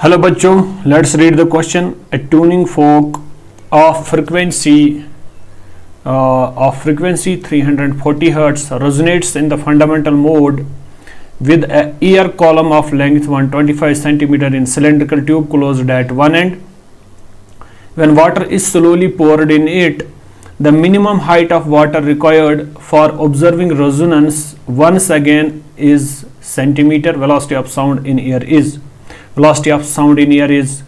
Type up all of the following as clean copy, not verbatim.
Hello बच्चों, let's read the question. A tuning fork of frequency 340 Hz resonates in the fundamental mode with a ear column of length 125 cm in cylindrical tube closed at one end. When water is slowly poured in it, the minimum height of water required for observing resonance once again is centimeter. Velocity of sound in air is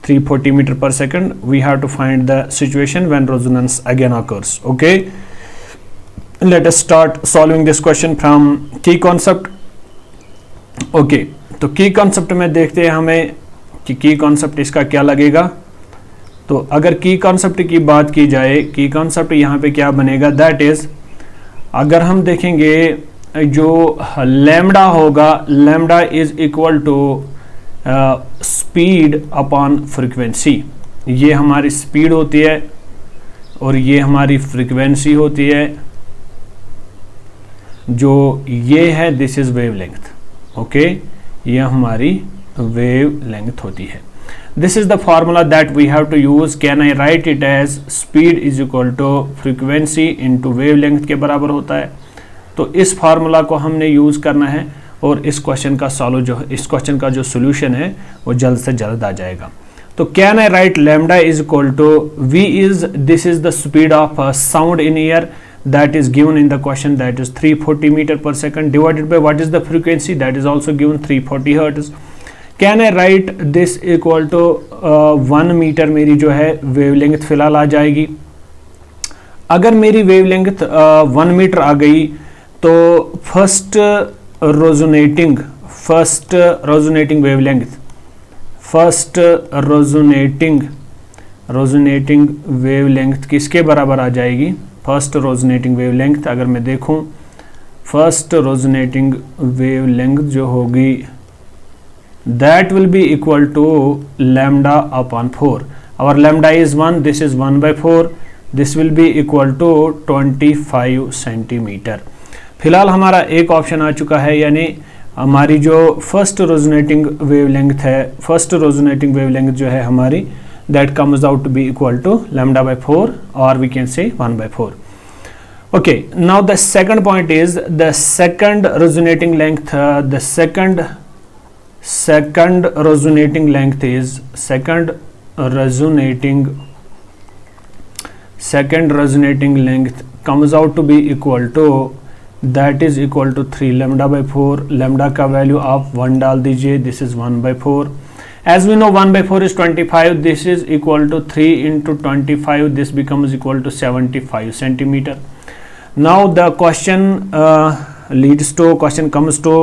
340 meter per second. We have to find the situation when resonance again occurs. Okay, let us start solving this question from key concept. Okay, तो की concept में देखते हैं हमें कि की concept इसका क्या लगेगा. तो अगर की concept की बात की जाए, की concept यहाँ पे क्या बनेगा, that is अगर हम देखेंगे जो लैम्डा होगा, lambda is equal to speed upon frequency. ये हमारी स्पीड होती है और ये हमारी फ्रीक्वेंसी होती है. जो ये है दिस इज वेवलेंथ. ओके, ये हमारी वेवलेंथ होती है. This is the formula that we have to use. Can I write it as speed is equal to frequency into wavelength के बराबर होता है. तो इस फार्मूला को हमने यूज करना है और इस क्वेश्चन का जो सोल्यूशन है वो जल्द से जल्द आ जाएगा. तो can I write lambda is equal to v is this is the speed of sound in air that is given in the question, that is 340 metre per second divided by what is the frequency, that is also given 340 hertz. Can I write this equal to 1 metre मेरी जो है wavelength फिलहाल आ जाएगी. अगर मेरी wavelength 1 metre आ गई तो first resonating wavelength किसके बराबर आ जाएगी. फर्स्ट रेजोनेटिंग वेवलेंथ अगर मैं देखूं, फर्स्ट रेजोनेटिंग वेवलेंथ जो होगी that will be equal to lambda upon 4. Our lambda is 1, this is 1/4, this will be equal to 25 centimeter. फिलहाल हमारा एक ऑप्शन आ चुका है, यानी हमारी जो फर्स्ट रेजोनेटिंग वेवलेंथ है, फर्स्ट रेजोनेटिंग वेवलेंथ जो है हमारी that comes out to be equal to λ/4 और we can say 1/4. Okay, now the second point is the second resonating length. The second resonating length is second resonating length comes out to be equal to, that is equal to 3 λ/4. Lambda का value आप 1 डाल दीजिए, this is 1/4. As we know 1/4 is 25, this is equal to 3 into 25, this becomes equal to 75 centimeter. Now the question comes to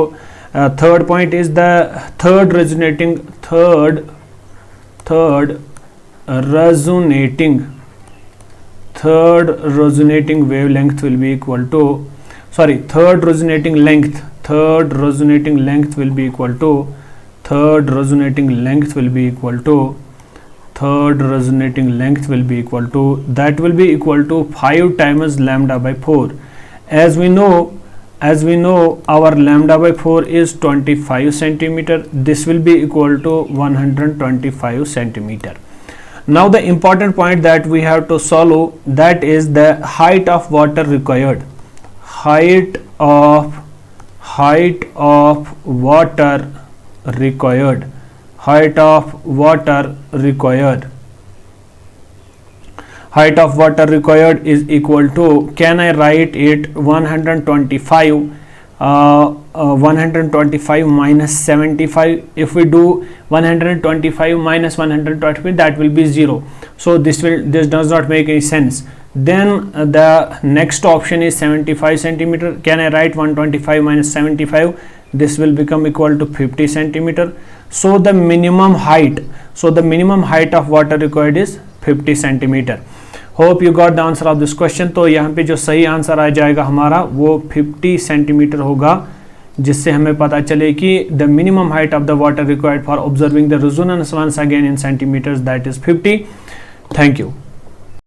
third point is the third resonating wavelength will be equal to, third resonating length will be equal to that will be equal to 5 times λ/4. as we know our λ/4 is 25 centimeter. This will be equal to 125 centimeter. Now the important point that we have to solve, that is the height of water required. Height of water required is equal to, can I write it 125 minus 75. If we do 125 minus 125, that will be 0. So this does not make any sense. Then the next option is 75 centimeter. Can I write 125 minus 75? This will become equal to 50 centimeter. So the minimum height of water required is 50 centimeter. Hope you got the answer of this question. तो यहाँ पे जो सही answer आ जाएगा हमारा वो 50 centimetre होगा, जिससे हमें पता चले कि the minimum height of the water required for observing the resonance once again in centimeters that is 50. Thank you.